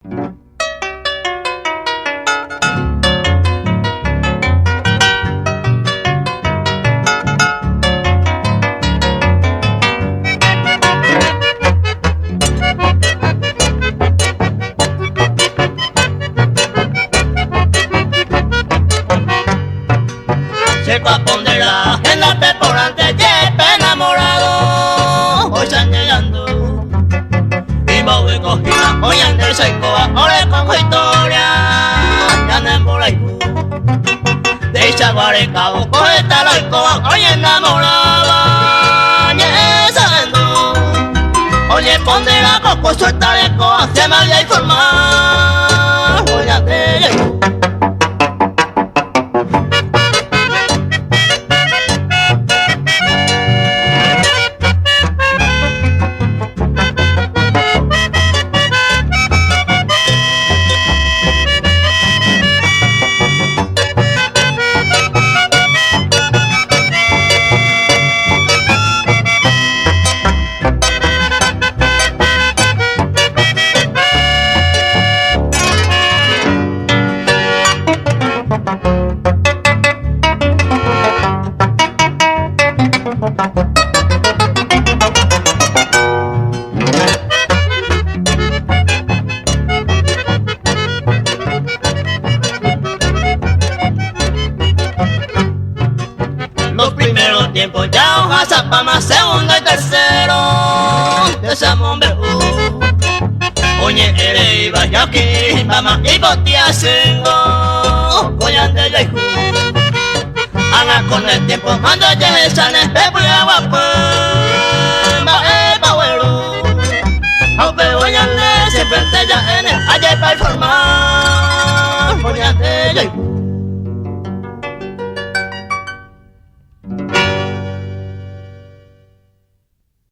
Se pondrá en la peporante yepe enamorado. Hoy están llegando y voy cogida. Hoy en el seco ahora con historia. Ya no por ahí. De Chaguarecao coge esta loicoa. Hoy enamorada. Yesando. Oye pondrá coco suelta de coa. Se me había informado. Hoy ya te llegó. Los primeros tiempos ya hoja zapama, segundo y tercero de Samombeú. Oye, ere iba ya aquí, mamá y botia sengo, coyan de yaiku. Haga con el tiempo, ando ya sane, pepo y agua pues, va huelo. Aunque voy a andar, siempre te ya en el, ayer para informar.